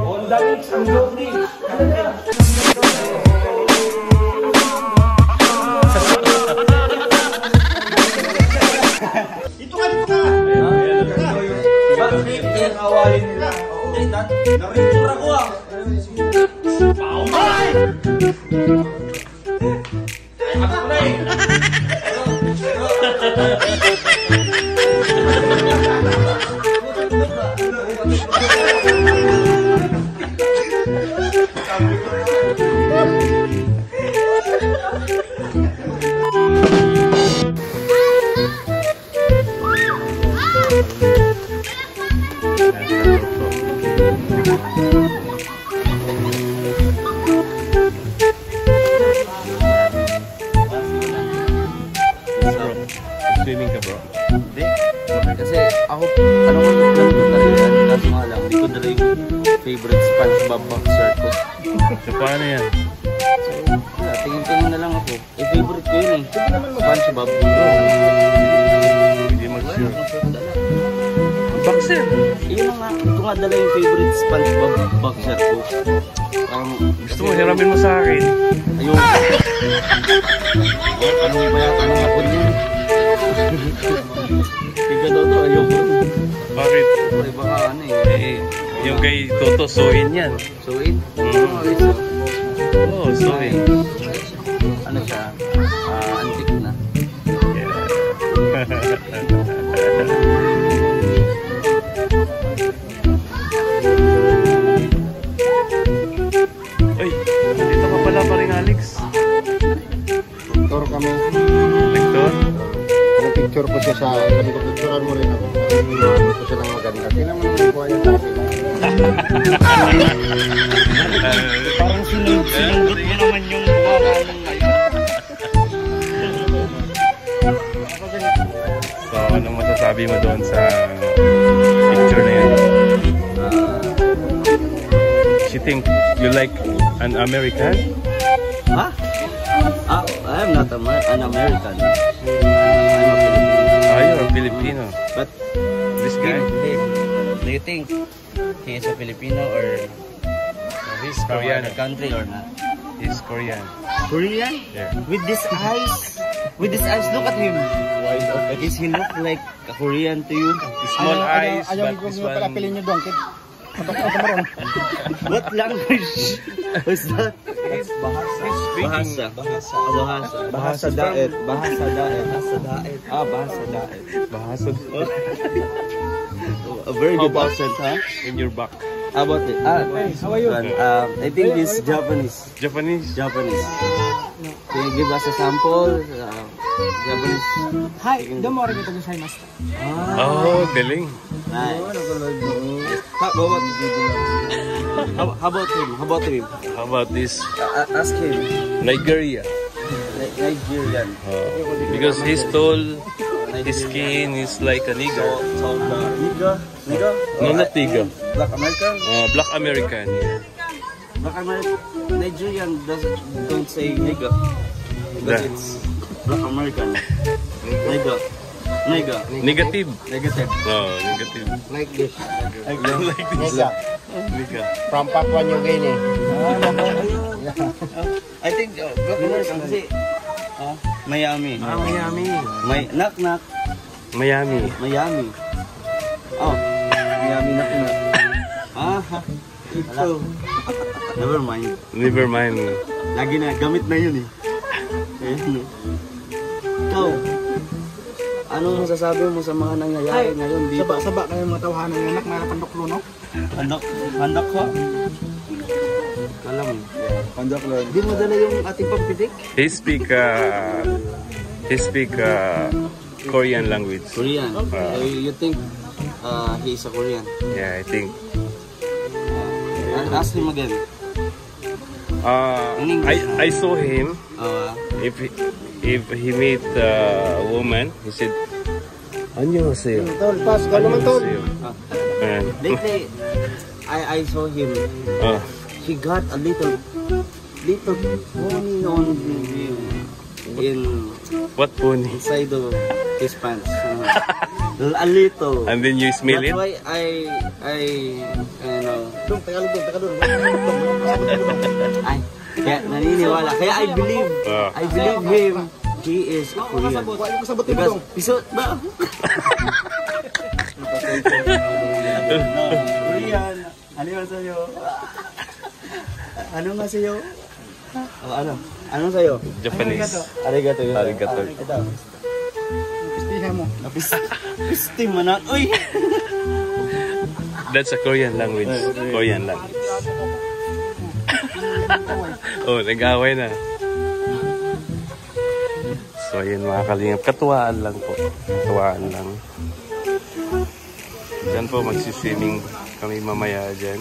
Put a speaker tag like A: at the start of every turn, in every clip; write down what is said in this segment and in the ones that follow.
A: Honda Mix, ang Jody.
B: Dito ka, dito ka.
A: Bakit yung awalin nila?
B: Narinjur ako ah.
A: Paumay! Ako na eh.
C: Swimming ka bro?
D: Hindi. Kasi ako, ano ko lang ko na rin yan. Kaso nga lang, hindi ko dala yung favorite SpongeBob boxer ko.
C: So paano yan?
D: So, tingin-tingin na lang ako. Eh, favorite ko yun eh. SpongeBob.
C: Hindi mag-sure. Boxer?
D: Yun na nga, ito nga dala yung favorite SpongeBob boxer ko.
C: Gusto mo, hiramin mo sa akin?
D: Ayun. Ano ba yata ng hapon yun? Tiga daw to, ayoko.
C: Bakit?
D: Ay, baka ano eh.
C: Yung kay Toto, Soin yan.
D: Soin?
C: Oo, Soin.
D: Ano siya? Antik na.
C: Ay, dito ka pala pa rin, Alex.
B: Tour kami.
C: Lektor?
B: Picture ko siya sa, sabi ko, picturean mo rin ako. Gusto siya ng maganda. Tingnan mo naman buhay yung dati.
D: Parang sinundot mo naman yung buwangan ng ngayon.
C: So, anong masasabi mo doon sa picture na yan? She think you like an American?
D: Huh? I am not an American.
C: You're a Filipino.
D: But
C: This guy?
D: do you think he is a Filipino or
C: He's
D: from
C: Korean.
D: other country or not?
C: He's Korean.
D: Korean?
C: Yeah.
D: With these eyes? With these eyes, look at him. Is he look like a Korean to you?
C: Small eyes,
B: Ayaw
C: but this
B: mo pala
C: one...
B: pilin nyo doon.
D: What language was that?
C: He's speaking.
D: Bahasa. Bahasa.
B: Bahasa daet.
D: Bahasa daet. Bahasa daet. Bahasa daet.
C: Bahasa
D: A very good accent, huh?
C: in your back.
D: How about it?
B: How are you?
D: I think he's Japanese.
C: Japanese?
D: Japanese. Can you give us a sample? Japanese.
B: Hi, don't worry kita sa master.
C: Oh, galing.
D: Nice. How about him? How about him?
C: How about this?
D: Ask him.
C: Nigeria.
D: Nigerian.
C: Because he's tall, his skin is like a nigger.
D: Niga? Niga?
C: No, not nigger.
D: Black American?
C: Black American.
D: Black American. Nigerian don't say nigga. Because
C: Yeah.
D: it's Black American. Nigga. Nigga.
C: Negative.
D: Negative.
C: No, negative.
B: Like this.
C: Like this.
B: Nigga.
C: Nigga.
B: From Papua New Guinea.
D: I think Black American kasi Miami.
C: Miami.
D: Knock knock.
C: Miami.
D: Miami. Oh. Miami knock knock. Ito. Never mind.
C: Never mind.
D: Lagi na, gamit na yun eh. Ayun. Ikaw, anong masasabi mo sa mga nangyayari ngayon dito?
B: Saba kayo mga tawahan ng anak na pandoklo, no?
D: Handak ko? Alam mo.
B: Pandoklo.
D: Hindi mo dala yung ating pagpitik?
C: He speak Korean language.
D: Korean. So you think he is a Korean?
C: Yeah, I think.
D: Ask him again.
C: I saw him.
D: If
C: If he meet a woman, he said, "안녕하세요."
B: Tol, pas ka naman tol.
D: lately, I saw him. He got a little pony on
C: What pony?
D: inside of his pants. A little.
C: And then you smell
D: That's
C: it.
D: why
B: Dong, teka doon.
D: ay, kaya naniniwala. Kaya I believe him. He is Korean.
B: Wala yung kasabutin mo
D: Because,
B: dong.
D: piso ba? Korean. Ano nga sa'yo? Ano nga sa'yo? Ano? Ano sa'yo?
C: Japanese.
D: Arigato.
C: Arigato.
D: Ito.
B: Pistihan mo.
D: Pisti manan. Uy!
C: That's a Korean language. Korean language. Oh, nag-away na. So, ayan mga kalingap. Katuwaan lang po. Katuwaan lang. Diyan po, magsiswimming kami mamaya dyan.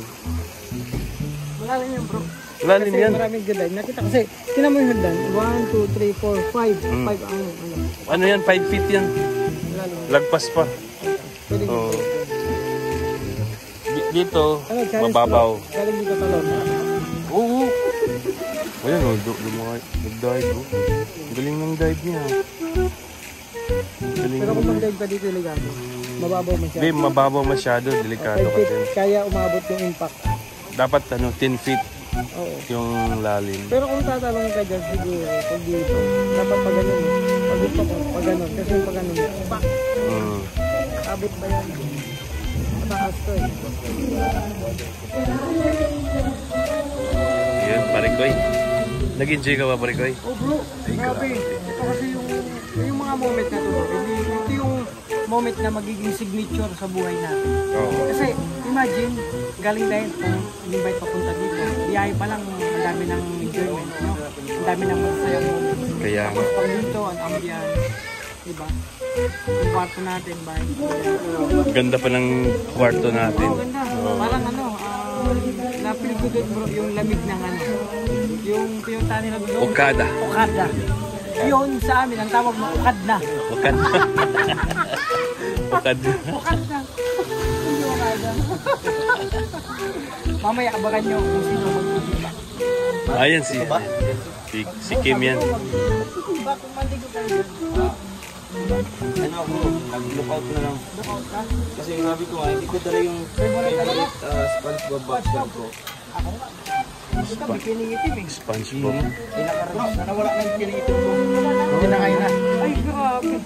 E: Malalim yan bro.
C: Lalim
E: Kasi
C: yan.
E: maraming gulay. Nakita kasi, tinan mo yung hagdan. 1, 2, 3, 4, 5. 5 ang ano.
C: Ano yan? 5 feet yan.
E: Malalim.
C: Lagpas pa.
E: Pwede
C: Oh. Dito,
E: challenge
C: mababaw.
E: bro. Galing dito talon.
C: Oo. Ayan o, nag-dive o. Galing ng dive niya. Galing.
E: Pero kung mag-dive pa dito iligan, mababaw masyado.
C: Hindi, mababaw masyado. Delikado
E: 5 feet,
C: kasi.
E: kaya umabot yung impact.
C: Dapat 10 feet
E: Oo.
C: yung lalim.
E: Pero kung tatalong ka dyan siguro, pag dito, dapat pag ganun. Pag gusto ko, pag ganun. Kasi yung pag ganun, pak! Abot ba yan? Mataas to eh.
C: Yan, Parikoy. Nag-enjoy ka ba, Parikoy?
E: Oh bro, grabe. Ito kasi yung mga moment na to bro. Ito yung moment na magiging signature sa buhay natin.
C: Oo.
E: Kasi imagine, galing tayo kung invite papunta dito. Biyahe pa lang, ang dami ng enjoyment. No? Ang dami ng masayang moment.
C: Kaya nga.
E: Tapos pag dito, ang ambiance. Diba? Yung kwarto natin, bahay.
C: Ganda pa ng kwarto natin.
E: Oo, ganda. Parang ano, na-feel ko doon bro, yung lamig ng ano. Yung pinunta nila doon.
C: Okada.
E: Okada. Yun sa amin, ang tawag mo, Okada.
C: Okada. Okada.
E: Okada. Hindi Okada. Mamaya abangan nyo kung sino magpipila.
C: Ayan si Kim yan.
E: Diba kung maligo tayo dyan?
D: Ano ako, nag-lookout na lang.
E: Lookout ka?
D: Kasi sabi ko nga, hindi ko dala yung favorite SpongeBob background ko.
E: Ako nga. Gusto ka, may kinigitim eh.
C: SpongeBob.
E: Inakarang, nawala na yung kinigitim ko. Tinangay na. Ay, grabe.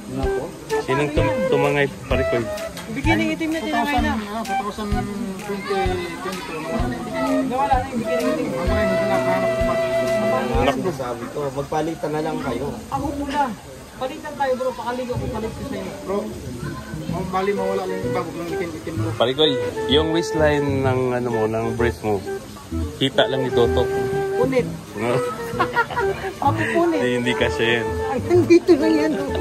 C: Sinang tumangay, Parikoy?
E: Bikini itim na tinangay na.
B: 2022.
E: Nawala na yung bikini itim.
B: Mamaya hindi nakahanap ko pa.
D: Nakdo sabi ko, magpalitan na lang kayo.
E: Ako muna. Palitan tayo bro, pakaligo ko palit ko sa'yo.
B: Bro, ang bali mawala lang yung bagok ng itim-itim mo.
C: Parikoy, yung waistline ng ano mo, ng brief mo, kita lang ni Toto.
E: Punit.
C: No?
E: Papupunit.
C: Hindi kasi yan.
E: Ay, nandito na yan. Ito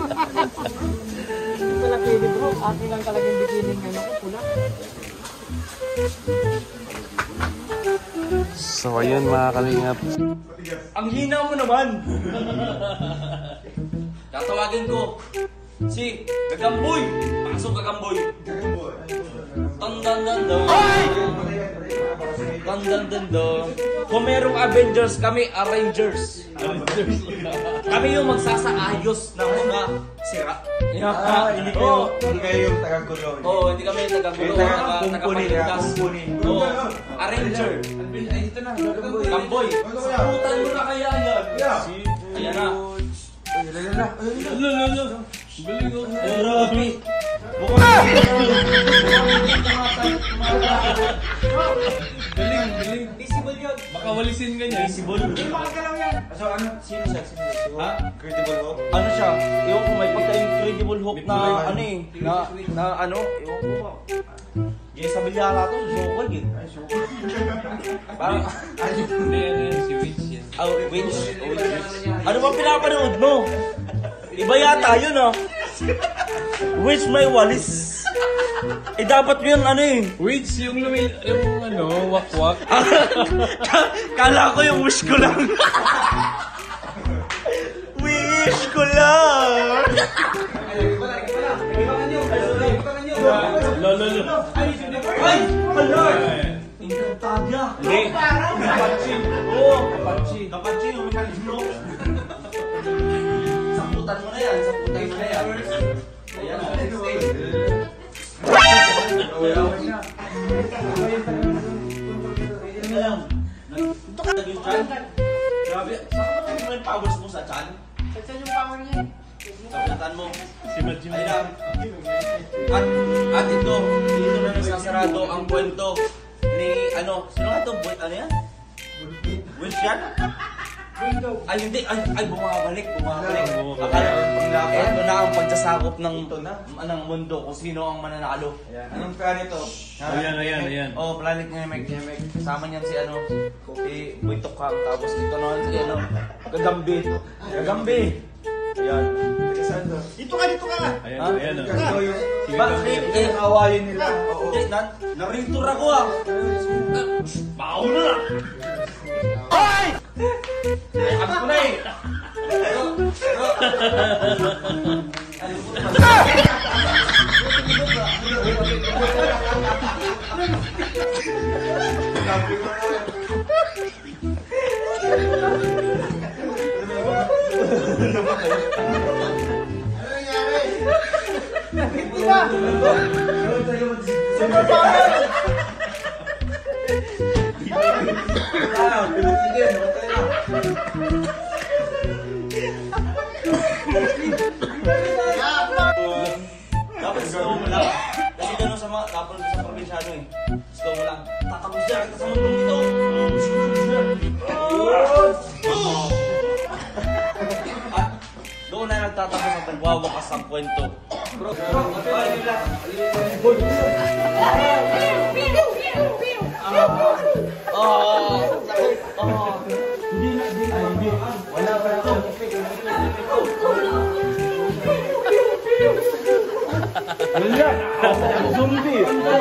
E: lang pwede bro. Akin lang talaga yung bikini ng ano ko, pula.
C: So ayun mga kalingap.
A: Ang hina mo naman! Tatawagin ko. Si Gagamboy! Pasok Gagamboy! Tandan-dandan. Tandan-dandan. Kung merong Avengers, kami Arrangers. Kami yung magsasaayos ng mga sira. Hindi kayo yung taga-gulo. Oo, hindi kami yung taga-gulo. Taga-paligtas. Oo, Arranger. Ito na, Gamboy. Sabutan mo na kaya yan. Ayan na. Lalo. Galing ko. Grabe. Galing. Visible yun. Baka walisin ka niya. Visible. Makagalaw yan. So ano? Sino siya? Ha? Credible Hope? Ano siya? Ewan ko may pagka-Incredible Hope na ano eh. Na ano? Ewan ko ba? Yes, sa bilyara to. Sukag eh. Parang... Hindi, si Witch yan. Ah, Witch? Ano ba pinapanood mo? Iba yata yun ah. Witch may walis. Eh dapat yun ano eh.
C: Witch, yung ano, wakwak.
A: Kala ko yung wish ko lang. Wish ko lang.
C: Lolo.
A: Ay! Hala! Encantadia! Hindi! Kapatsin! Oo! Kapatsin! Kapatsin! Yung mekanizmo! Saputan mo na yan! Saputan mo na yan! Ayan! Ito ka yung chan. Grabe. Saan mo yung powers mo sa chan?
E: Saan yung power niya?
A: Kapitan mo. Ayun lang. At ito na nasasarado ang kwento ni sino nga ito? Ano yan? Wish yan? Ay hindi, ay bumabalik. Akala, ito na ang pagsasakop ng mundo kung sino ang mananalo. Anong plan ito?
C: Ayan.
A: Oh, planet ng Yemek. Kasama niyan si si Boy Tokang. Tapos dito naman si Gagambi. Ayan.
B: Dito ka!
C: Ayan.
A: Bakit?
B: Awayin nila.
A: Hindi, narito ako ah. Mauna na! Ay! Ako ko na eh! Dapat slow mo lang. Kasi gano'n sa mga kapal sa probinsyano eh. Slow mo lang. Tatapos siya kita sa mundong ito. At doon na nagtatapos ang pagwawakas ang kwento.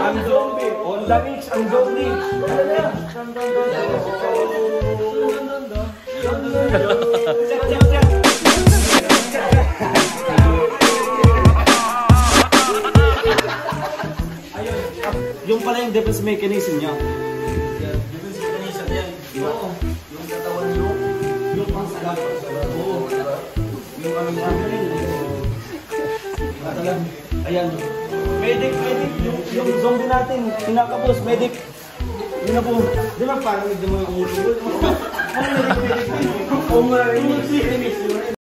D: Ang zombie. On the mix, ang zombie.
A: Yung pala yung defense mechanism niya. Defense mechanism yan. Yung katawan nyo, yung pangsalag. Yung ano niya.
D: Ayan. Medic. Yung zombie natin. Kinakabos, medic. Yun na po. Di ba parang nagdamo yung ulo? Ano medic?